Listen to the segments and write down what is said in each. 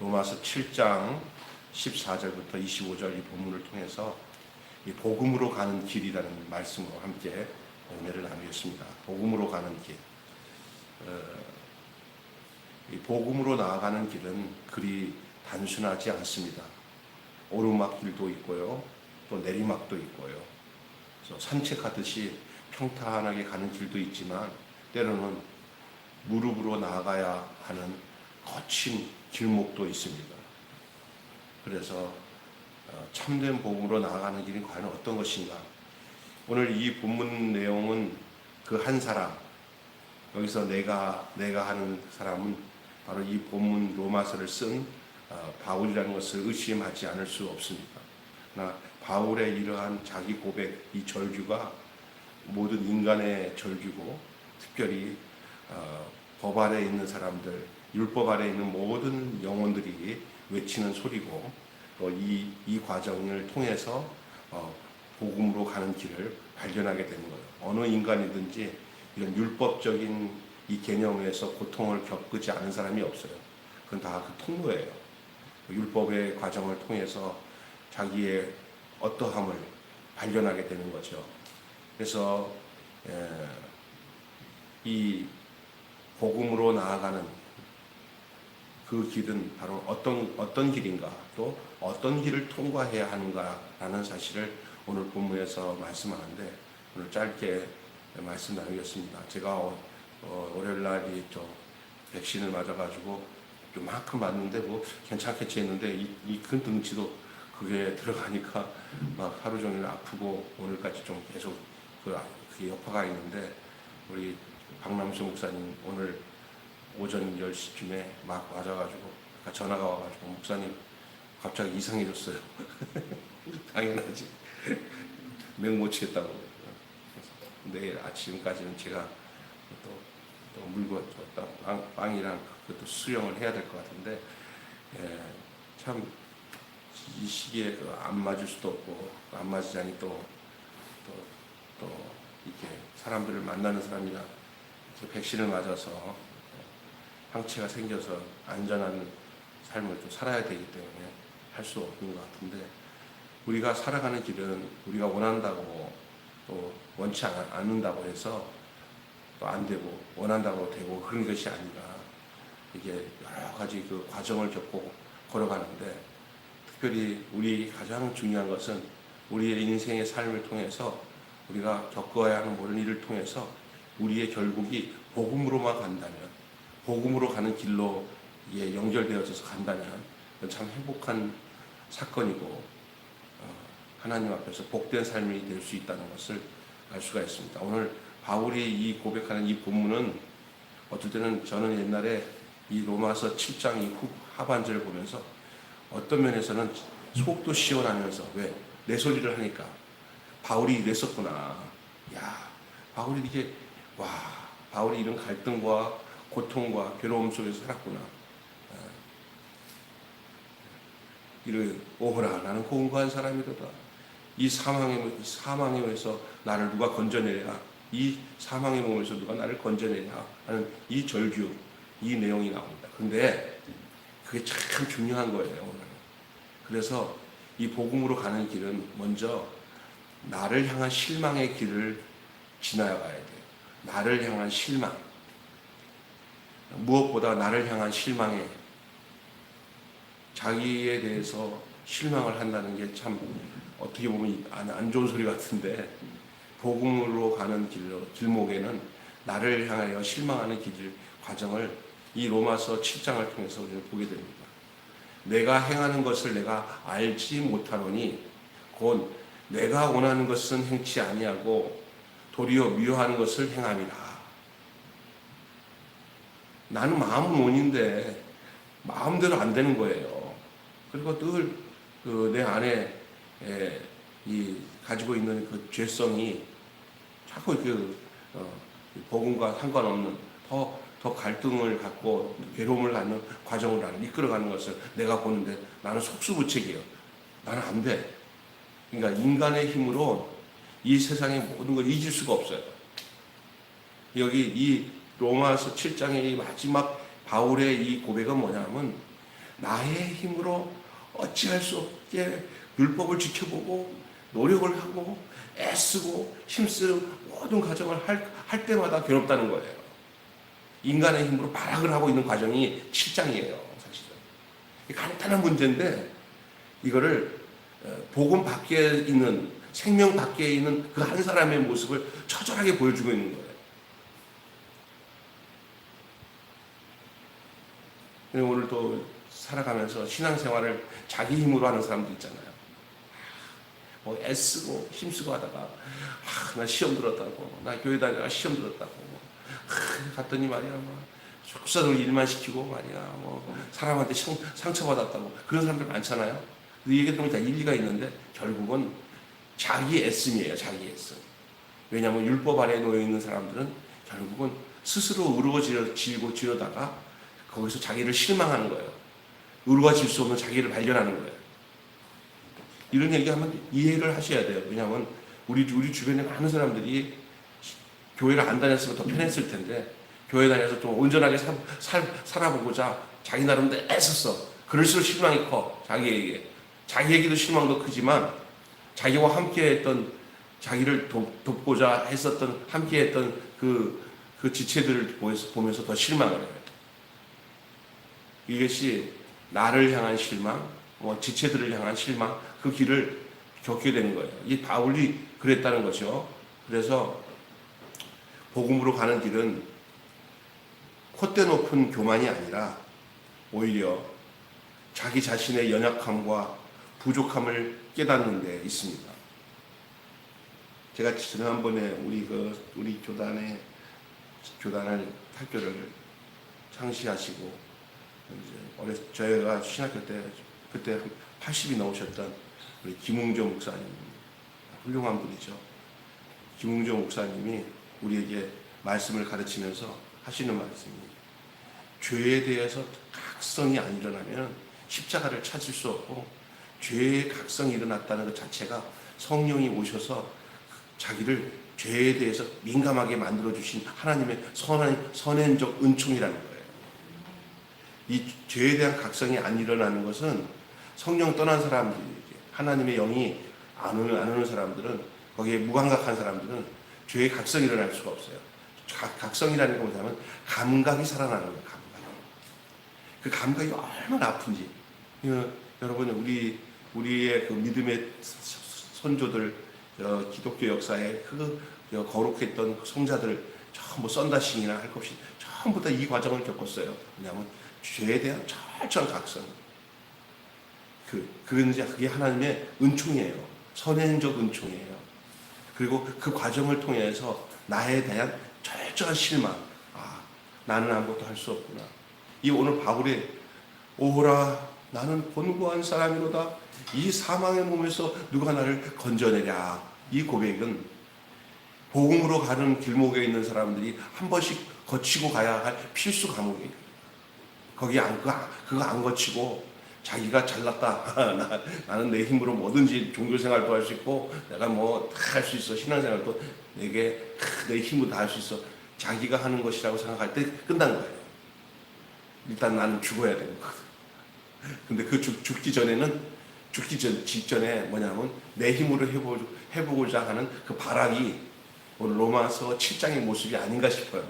로마서 7장 14절부터 25절 이 본문을 통해서 이 복음으로 가는 길이라는 말씀으로 함께 은혜를 나누겠습니다. 복음으로 가는 길. 이 복음으로 나아가는 길은 그리 단순하지 않습니다. 오르막길도 있고요, 또 내리막도 있고요. 그래서 산책하듯이 평탄하게 가는 길도 있지만 때로는 무릎으로 나아가야 하는 거친 길목도 있습니다. 그래서 참된 복음으로 나아가는 길이 과연 어떤 것인가? 오늘 이 본문 내용은 그 한 사람, 여기서 내가 하는 사람은 바로 이 본문 로마서를 쓴 바울이라는 것을 의심하지 않을 수 없습니다. 그러나 바울의 이러한 자기 고백, 이 절규가 모든 인간의 절규고, 특별히 법 아래 있는 사람들, 율법 아래 있는 모든 영혼들이 외치는 소리고, 또 이 과정을 통해서 복음으로 가는 길을 발견하게 되는 거예요. 어느 인간이든지 이런 율법적인 이 개념에서 고통을 겪지 않은 사람이 없어요. 그건 다 그 통로예요. 율법의 과정을 통해서 자기의 어떠함을 발견하게 되는 거죠. 그래서 이 복음으로 나아가는 그 길은 바로 어떤 길인가, 또 어떤 길을 통과해야 하는가라는 사실을 오늘 본문에서 말씀하는데, 오늘 짧게 말씀 나누겠습니다. 제가 월요일 날이 백신을 맞아가지고 요만큼 맞는데 뭐 괜찮겠지 했는데 이 큰 등치도 그게 들어가니까 막 하루 종일 아프고 오늘까지 좀 계속 그게 여파가 있는데, 우리 박남수 목사님 오늘 오전 10시쯤에 막 맞아가지고 전화가 와가지고 목사님 갑자기 이상해졌어요. 당연하지. 맹 못 치겠다고. 내일 아침까지는 제가 또 물건 빵이랑 그것도 수령을 해야 될 것 같은데, 참 이 시기에 안 맞을 수도 없고, 안 맞으자니 또 이렇게 사람들을 만나는 사람이라 백신을 맞아서 항체가 생겨서 안전한 삶을 또 살아야 되기 때문에 할 수 없는 것 같은데, 우리가 살아가는 길은 우리가 원한다고 또 원치 않는다고 해서 또 안 되고, 원한다고 되고 그런 것이 아니라 이게 여러 가지 그 과정을 겪고 걸어가는데, 특별히 우리 가장 중요한 것은 우리의 인생의 삶을 통해서 우리가 겪어야 하는 모든 일을 통해서 우리의 결국이 복음으로만 간다면, 복음으로 가는 길로 연결되어져서 간다면 그건 참 행복한 사건이고 하나님 앞에서 복된 삶이 될 수 있다는 것을 알 수가 있습니다. 오늘 바울이 이 고백하는 이 본문은 어떨 때는 저는 옛날에 이 로마서 7장 이 하반절을 보면서 어떤 면에서는 속도 시원하면서, 왜? 내 소리를 하니까 바울이 이랬었구나. 야, 바울이 이게, 바울이 이런 갈등과 고통과 괴로움 속에서 살았구나. 오호라, 나는 공고한 사람이로다. 이 사망의 몸에서 나를 누가 건져내랴. 이 사망의 몸에서 누가 나를 건져내랴 하는 이 절규, 이 내용이 나옵니다. 근데 그게 참 중요한 거예요, 오늘. 그래서 이 복음으로 가는 길은 먼저 나를 향한 실망의 길을 지나야 가야 돼요. 나를 향한 실망. 무엇보다 나를 향한 실망에, 자기에 대해서 실망을 한다는 게 참 어떻게 보면 안 좋은 소리 같은데, 복음으로 가는 길목에는 나를 향하여 실망하는 과정을 이 로마서 7장을 통해서 우리는 보게 됩니다. 내가 행하는 것을 내가 알지 못하노니 곧 내가 원하는 것은 행치 아니하고 도리어 미워하는 것을 행함이라. 나는 마음은 원인데 마음대로 안 되는 거예요. 그리고 늘 내 안에 가지고 있는 그 죄성이 자꾸 복음과 상관없는 더 갈등을 갖고 괴로움을 갖는 과정을 나는 이끌어가는 것을 내가 보는데, 나는 속수무책이에요. 나는 안 돼. 그러니까 인간의 힘으로 이 세상의 모든 걸 잊을 수가 없어요. 여기 이 로마서 7장의 이 마지막 바울의 이 고백은 뭐냐면, 나의 힘으로 어찌할 수 없게 율법을 지켜보고 노력을 하고 애쓰고 힘쓰는 모든 과정을 할 때마다 괴롭다는 거예요. 인간의 힘으로 발악을 하고 있는 과정이 7장이에요. 사실은 간단한 문제인데 이거를 복음 밖에 있는, 생명 밖에 있는 그 한 사람의 모습을 처절하게 보여주고 있는 거예요. 오늘 또 살아가면서 신앙생활을 자기 힘으로 하는 사람도 있잖아요. 뭐 애쓰고 힘쓰고 하다가 나 시험 들었다고, 나 교회 다니다가 시험 들었다고 갔더니 말이야 속사정 일만 시키고 말이야 사람한테 상처받았다고 그런 사람들 많잖아요. 그 얘기 들으면 다 일리가 있는데 결국은 자기 애씀이에요. 자기 애씀. 왜냐하면 율법 아래에 놓여 있는 사람들은 결국은 스스로 의로워지고 지려다가 거기서 자기를 실망하는 거예요. 의로워질 수 없는 자기를 발견하는 거예요. 이런 얘기하면 이해를 하셔야 돼요. 왜냐하면 우리 주변에 많은 사람들이 교회를 안 다녔으면 더 편했을 텐데 교회 다녀서 좀 온전하게 살아보고자 자기 나름대로 애썼어. 그럴수록 실망이 커. 자기에게도 실망도 크지만 자기와 함께했던, 자기를 돕고자 했었던, 함께했던 그 지체들을 보면서 더 실망을 해요. 이것이 나를 향한 실망, 지체들을 향한 실망, 그 길을 겪게 되는 거예요. 이 바울이 그랬다는 거죠. 그래서 복음으로 가는 길은 콧대 높은 교만이 아니라 오히려 자기 자신의 연약함과 부족함을 깨닫는 데 있습니다. 제가 지난번에 우리 교단을 학교를 창시하시고 저희가 신학교 때 그때 80이 넘으셨던 우리 김웅조 목사님, 훌륭한 분이죠. 김웅조 목사님이 우리에게 말씀을 가르치면서 하시는 말씀이, 죄에 대해서 각성이 안 일어나면 십자가를 찾을 수 없고, 죄의 각성이 일어났다는 것 자체가 성령이 오셔서 자기를 죄에 대해서 민감하게 만들어주신 하나님의 선행적 은총이라는 거예요. 이 죄에 대한 각성이 안 일어나는 것은 성령 떠난 사람들이, 하나님의 영이 안 오는 사람들은, 거기에 무감각한 사람들은 죄의 각성이 일어날 수가 없어요. 각성이라는 게 뭐냐면 감각이 살아나는 거예요. 그 감각이 얼마나 아픈지. 여러분, 우리의 그 믿음의 선조들, 기독교 역사에 그 거룩했던 성자들 전부 썬다싱이나 할 것 없이 전부 다 이 과정을 겪었어요. 왜냐하면 죄에 대한 철저한 각성. 그게 하나님의 은총이에요. 선행적 은총이에요. 그리고 그 과정을 통해서 나에 대한 철저한 실망. 나는 아무것도 할 수 없구나. 이 오늘 바울의 오호라 나는 곤고한 사람이로다. 이 사망의 몸에서 누가 나를 건져내랴. 이 고백은 복음으로 가는 길목에 있는 사람들이 한 번씩 거치고 가야 할 필수 과목이에요. 그거 안 거치고 자기가 잘났다. 나는 내 힘으로 뭐든지 종교생활도 할 수 있고 내가 뭐 다 할 수 있어. 신앙생활도 내 힘으로 다 할 수 있어. 자기가 하는 것이라고 생각할 때 끝난 거예요. 일단 나는 죽어야 되는 거거든. 근데 그 죽기 직전에 뭐냐면 내 힘으로 해보고자 하는 그 발악이 오늘 로마서 7장의 모습이 아닌가 싶어요.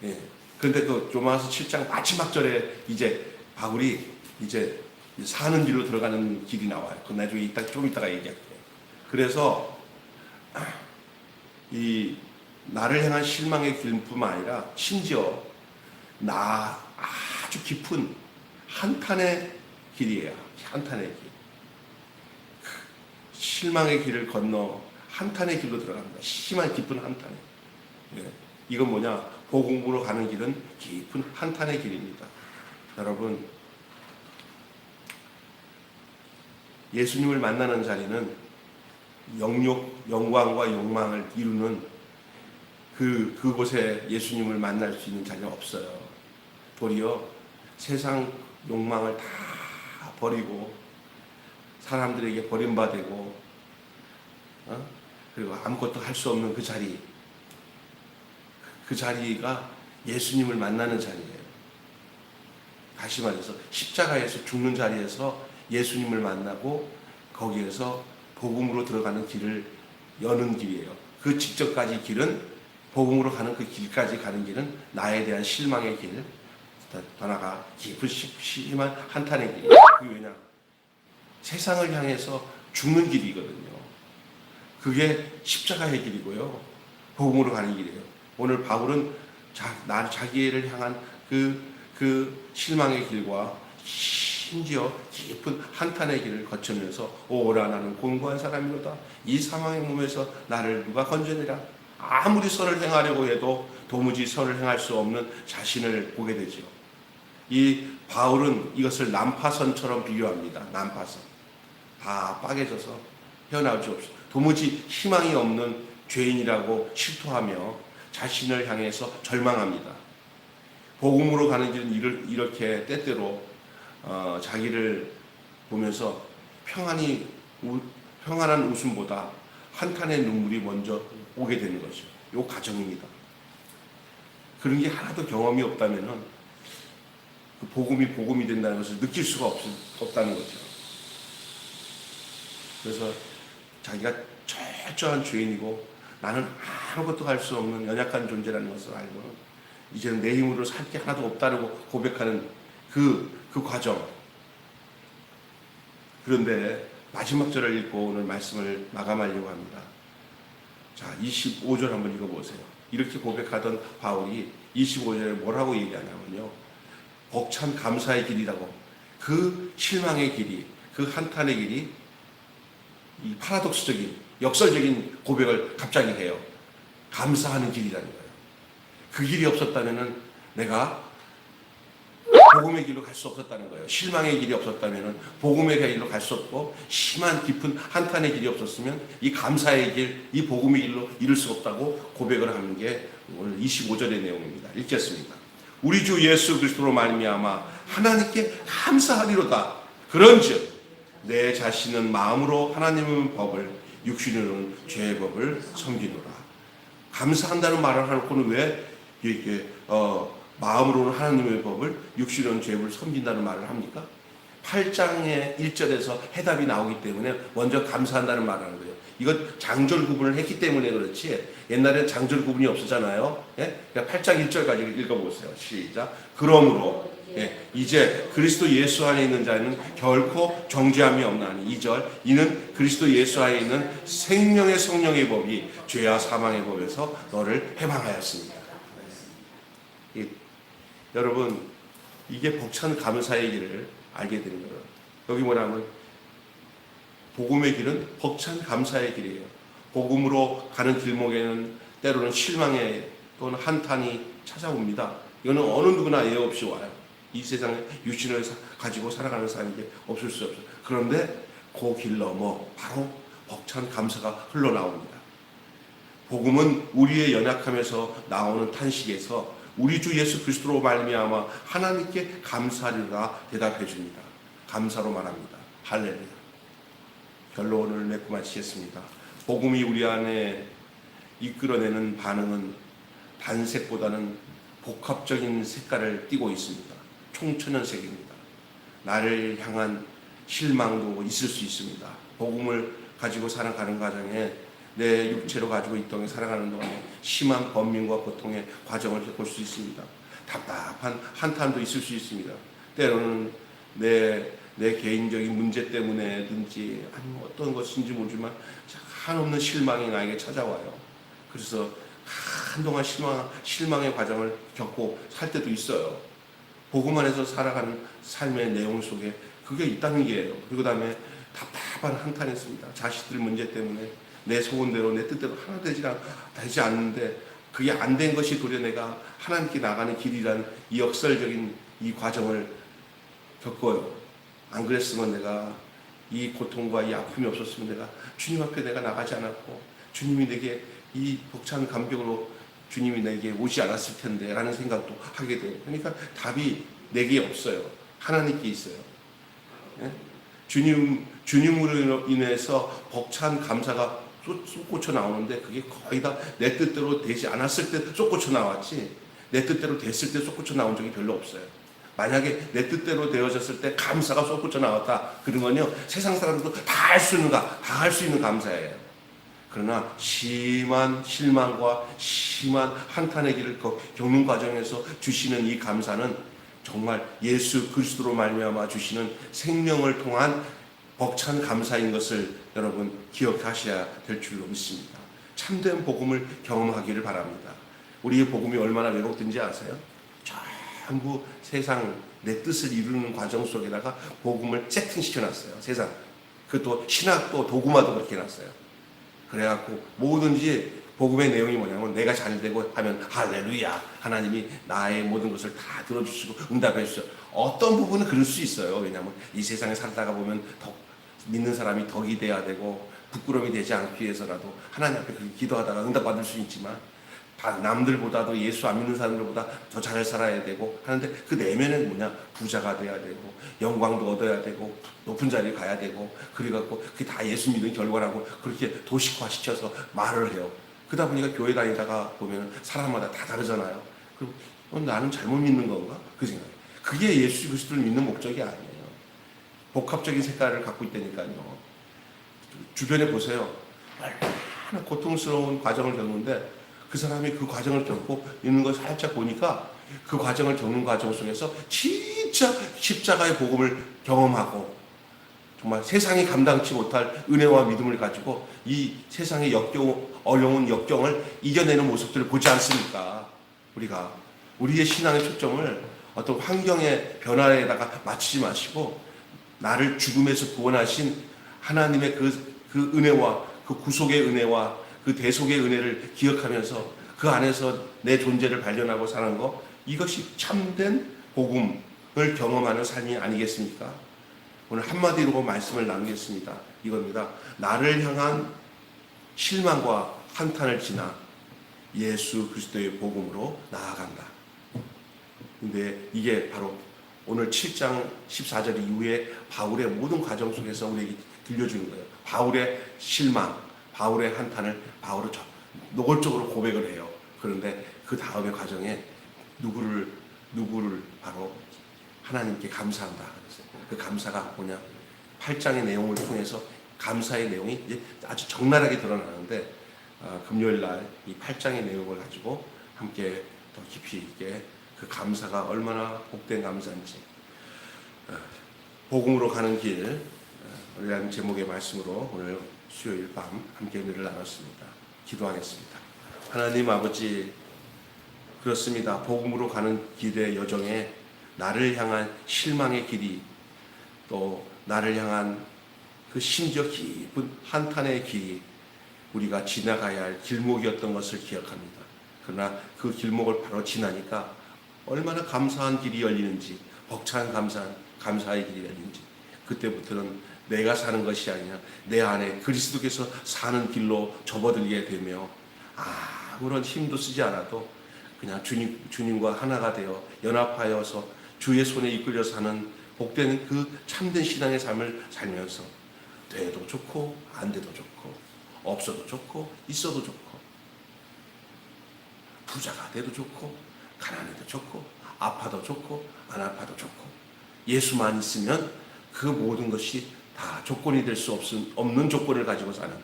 예. 그런데 그 로마서 7장 마지막 절에 이제 바울이 이제 사는 길로 들어가는 길이 나와요. 그 나중에 좀 이따가 얘기할게요. 그래서 이 나를 향한 실망의 길뿐만 아니라 심지어 아주 깊은 한탄의 길이에요. 한탄의 길. 실망의 길을 건너 한탄의 길로 들어갑니다. 심한 깊은 한탄의. 예. 이건 뭐냐? 복음으로 가는 길은 깊은 한탄의 길입니다. 여러분, 예수님을 만나는 자리는 영광과 욕망을 이루는 그곳에 예수님을 만날 수 있는 자리는 없어요. 도리어 세상 욕망을 다 버리고 사람들에게 버림받고 그리고 아무것도 할 수 없는 그 자리, 그 자리가 예수님을 만나는 자리예요. 다시 말해서 십자가에서 죽는 자리에서 예수님을 만나고 거기에서 복음으로 들어가는 길을 여는 길이에요. 그 직전까지 길은 복음으로 가는 그 길까지 가는 길은 나에 대한 실망의 길, 더 나아가 깊은 심한 한탄의 길. 그게 왜냐? 세상을 향해서 죽는 길이거든요. 그게 십자가의 길이고요. 복음으로 가는 길이에요. 오늘 바울은 자기를 향한 그 실망의 길과 심지어 깊은 한탄의 길을 거치면서 오라 나는 곤고한 사람이로다. 이 사망의 몸에서 나를 누가 건져내라. 아무리 선을 행하려고 해도 도무지 선을 행할 수 없는 자신을 보게 되죠. 이 바울은 이것을 난파선처럼 비유합니다. 난파선. 다 빠개져서 헤어나올 수 없어. 도무지 희망이 없는 죄인이라고 실토하며 자신을 향해서 절망합니다. 복음으로 가는 길은 이렇게 때때로 자기를 보면서 평안한 웃음보다 한탄의 눈물이 먼저 오게 되는 거죠. 이 과정입니다. 그런 게 하나도 경험이 없다면은 그 복음이 된다는 것을 느낄 수가 없다는 거죠. 그래서 자기가 철저한 죄인이고 나는 아무것도 할 수 없는 연약한 존재라는 것을 알고는 이제는 내 힘으로 살 게 하나도 없다고 고백하는 그 과정. 그런데 마지막 절을 읽고 오늘 말씀을 마감하려고 합니다. 자, 25절 한번 읽어보세요. 이렇게 고백하던 바울이 25절에 뭐라고 얘기하냐면요. 벅찬 감사의 길이라고. 그 실망의 길이, 그 한탄의 길이 이 파라독스적인 역설적인 고백을 갑자기 해요. 감사하는 길이라는 거예요. 그 길이 없었다면은 내가 복음의 길로 갈 수 없었다는 거예요. 실망의 길이 없었다면은 복음의 길로 갈 수 없고 심한 깊은 한탄의 길이 없었으면 이 감사의 길, 이 복음의 길로 이룰 수 없다고 고백을 하는 게 오늘 25절의 내용입니다. 읽겠습니다. 우리 주 예수 그리스도로 말미암아 하나님께 감사하리로다. 그런즉 내 자신은 마음으로 하나님의 법을 육신으로는 죄의 법을 섬기노라. 감사한다는 말을 하고는 왜 이렇게 마음으로는 하나님의 법을 육신으로는 죄의 법을 섬긴다는 말을 합니까? 8장의 1절에서 해답이 나오기 때문에 먼저 감사한다는 말을 하는 거예요. 이건 장절 구분을 했기 때문에 그렇지 옛날에는 장절 구분이 없었잖아요. 예? 그러니까 8장 1절까지 읽어보세요. 시작. 그러므로 이제 그리스도 예수 안에 있는 자는 결코 정죄함이 없나니 2절 이는 그리스도 예수 안에 있는 생명의 성령의 법이 죄와 사망의 법에서 너를 해방하였습니다. 여러분 이게 벅찬 감사의 길을 알게 되는 거예요. 여기 뭐냐면 복음의 길은 벅찬 감사의 길이에요. 복음으로 가는 길목에는 때로는 실망의 또는 한탄이 찾아옵니다. 이거는 어느 누구나 예외 없이 와요. 이 세상에 육신을 가지고 살아가는 사람에게 없을 수 없어요. 그런데 그 길 넘어 바로 벅찬 감사가 흘러나옵니다. 복음은 우리의 연약함에서 나오는 탄식에서 우리 주 예수 그리스도로 말미암아 하나님께 감사하리라 대답해 줍니다. 감사로 말합니다. 할렐루야. 결론을 맺고 마치겠습니다. 복음이 우리 안에 이끌어내는 반응은 단색보다는 복합적인 색깔을 띠고 있습니다. 총천연색입니다. 나를 향한 실망도 있을 수 있습니다. 복음을 가지고 살아가는 과정에 내 육체로 가지고 이 땅에 살아가는 동안에 심한 번민과 고통의 과정을 겪을 수 있습니다. 답답한 한탄도 있을 수 있습니다. 때로는 내 개인적인 문제 때문에든지 아니면 어떤 것인지 모르지만 한없는 실망이 나에게 찾아와요. 그래서 한동안 실망의 과정을 겪고 살 때도 있어요. 복음 안에서 살아가는 삶의 내용 속에 그게 있다는 게예요. 그리고 그다음에 답답한 한탄이 있습니다. 자식들 문제 때문에 내 소원대로 내 뜻대로 하나 되지 않는데 그게 안 된 것이 도리어 내가 하나님께 나가는 길이란 이 역설적인 이 과정을 겪어요. 안 그랬으면 내가 이 고통과 이 아픔이 없었으면 내가 주님 앞에 내가 나가지 않았고 주님이 내게 이 벅찬 감격으로 주님이 내게 오지 않았을 텐데 라는 생각도 하게 돼요. 그러니까 답이 내게 없어요. 하나님께 있어요. 예? 주님으로 인해서 벅찬 감사가 쏟고쳐 나오는데 그게 거의 다 내 뜻대로 되지 않았을 때 쏟고쳐 나왔지 내 뜻대로 됐을 때 쏟고쳐 나온 적이 별로 없어요. 만약에 내 뜻대로 되어졌을 때 감사가 쏟구쳐 나왔다. 그러면요, 세상 사람들도 다 할 수 있는 감사예요. 그러나 심한 실망과 심한 한탄의 길을 겪는 과정에서 주시는 이 감사는 정말 예수 그리스도로 말미암아 주시는 생명을 통한 벅찬 감사인 것을 여러분 기억하셔야 될 줄로 믿습니다. 참된 복음을 경험하기를 바랍니다. 우리의 복음이 얼마나 왜곡된지 아세요? 전부 세상 내 뜻을 이루는 과정 속에다가 복음을 세팅시켜놨어요. 세상. 그것도 신학도 도구마도 그렇게 해놨어요. 그래갖고 뭐든지 복음의 내용이 뭐냐면 내가 잘되고 하면 할렐루야, 하나님이 나의 모든 것을 다 들어주시고 응답해 주셔. 어떤 부분은 그럴 수 있어요. 왜냐하면 이 세상에 살다가 보면 더 믿는 사람이 덕이 돼야 되고 부끄러움이 되지 않기 위해서라도 하나님 앞에 그렇게 기도하다가 응답받을 수 있지만 남들보다도 예수 안 믿는 사람들보다 더 잘 살아야 되고 하는데 그 내면은 뭐냐, 부자가 돼야 되고 영광도 얻어야 되고 높은 자리에 가야 되고 그래갖고 그게 다 예수 믿는 결과라고 그렇게 도식화 시켜서 말을 해요. 그러다 보니까 교회 다니다가 보면 사람마다 다 다르잖아요. 그리고 나는 잘못 믿는 건가? 그 생각. 그게 예수 그리스도를 믿는 목적이 아니에요. 복합적인 색깔을 갖고 있다니까요. 주변에 보세요. 얼마나 고통스러운 과정을 겪는데 그 사람이 그 과정을 겪고 있는 걸 살짝 보니까 그 과정을 겪는 과정 속에서 진짜 십자가의 복음을 경험하고 정말 세상이 감당치 못할 은혜와 믿음을 가지고 이 세상의 어려운 역경을 이겨내는 모습들을 보지 않습니까? 우리가 우리의 신앙의 초점을 어떤 환경의 변화에다가 맞추지 마시고 나를 죽음에서 구원하신 하나님의 그 은혜와 그 구속의 은혜와 그 대속의 은혜를 기억하면서 그 안에서 내 존재를 발견하고 사는 것, 이것이 참된 복음을 경험하는 삶이 아니겠습니까? 오늘 한마디로 말씀을 나누겠습니다. 이겁니다. 나를 향한 실망과 한탄을 지나 예수 그리스도의 복음으로 나아간다. 근데 이게 바로 오늘 7장 14절 이후에 바울의 모든 과정 속에서 우리에게 들려주는 거예요. 바울의 실망, 바울의 한탄을 바울은 노골적으로 고백을 해요. 그런데 그 다음의 과정에 누구를 바로 하나님께 감사한다. 그 감사가 뭐냐? 8장의 내용을 통해서 감사의 내용이 이제 아주 적나라하게 드러나는데 금요일 날 이 8장의 내용을 가지고 함께 더 깊이 있게 그 감사가 얼마나 복된 감사인지 복음으로 가는 길이라는 제목의 말씀으로 오늘 수요일 밤 함께 은혜를 나눴습니다. 기도하겠습니다. 하나님 아버지, 그렇습니다. 복음으로 가는 길의 여정에 나를 향한 실망의 길이 또 나를 향한 그 심지어 깊은 한탄의 길이 우리가 지나가야 할 길목이었던 것을 기억합니다. 그러나 그 길목을 바로 지나니까 얼마나 감사한 길이 열리는지, 벅찬 감사의 길이 열리는지, 그때부터는 내가 사는 것이 아니라 내 안에 그리스도께서 사는 길로 접어들게 되며 아무런 힘도 쓰지 않아도 그냥 주님과 하나가 되어 연합하여서 주의 손에 이끌려 사는 복된 그 참된 신앙의 삶을 살면서 돼도 좋고 안 돼도 좋고 없어도 좋고 있어도 좋고 부자가 돼도 좋고 가난해도 좋고 아파도 좋고 안 아파도 좋고 예수만 있으면 그 모든 것이 다 조건이 될 수 없는 조건을 가지고 사는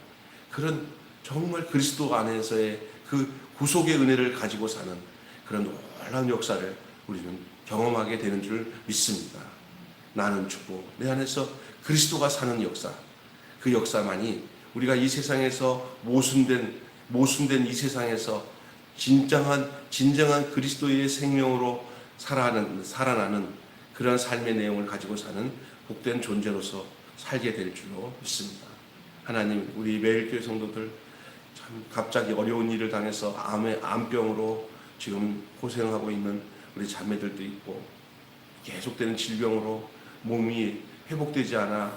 그런 정말 그리스도 안에서의 그 구속의 은혜를 가지고 사는 그런 놀라운 역사를 우리는 경험하게 되는 줄 믿습니다. 나는 죽고 내 안에서 그리스도가 사는 역사, 그 역사만이 우리가 이 세상에서 모순된 이 세상에서 진정한 그리스도의 생명으로 살아나는 그런 삶의 내용을 가지고 사는 복된 존재로서 살게 될 줄로 믿습니다. 하나님, 우리 매일교회 성도들 참 갑자기 어려운 일을 당해서 암병으로 지금 고생하고 있는 우리 자매들도 있고 계속되는 질병으로 몸이 회복되지 않아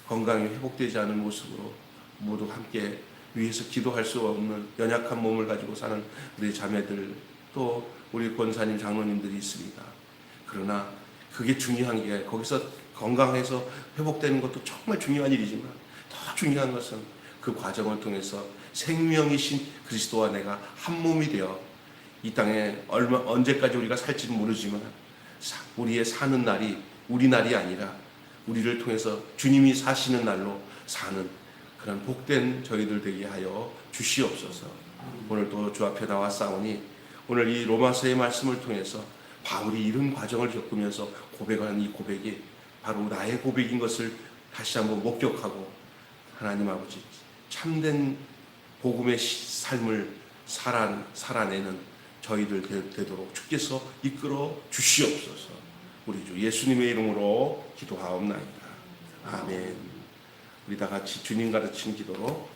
건강이 회복되지 않은 모습으로 모두 함께 위해서 기도할 수 없는 연약한 몸을 가지고 사는 우리 자매들 또 우리 권사님 장로님들이 있습니다. 그러나 그게 중요한 게 거기서 건강해서 회복되는 것도 정말 중요한 일이지만 더 중요한 것은 그 과정을 통해서 생명이신 그리스도와 내가 한 몸이 되어 이 땅에 언제까지 우리가 살지는 모르지만 우리의 사는 날이 우리 날이 아니라 우리를 통해서 주님이 사시는 날로 사는 그런 복된 저희들 되게 하여 주시옵소서. 오늘 또 주 앞에 나와 싸우니 오늘 이 로마서의 말씀을 통해서 바울이 이런 과정을 겪으면서 고백하는 이 고백이 바로 나의 고백인 것을 다시 한번 목격하고 하나님 아버지 참된 복음의 삶을 살아내는 저희들 되도록 주께서 이끌어 주시옵소서. 우리 주 예수님의 이름으로 기도하옵나이다. 아멘. 우리 다 같이 주님 가르치는 기도로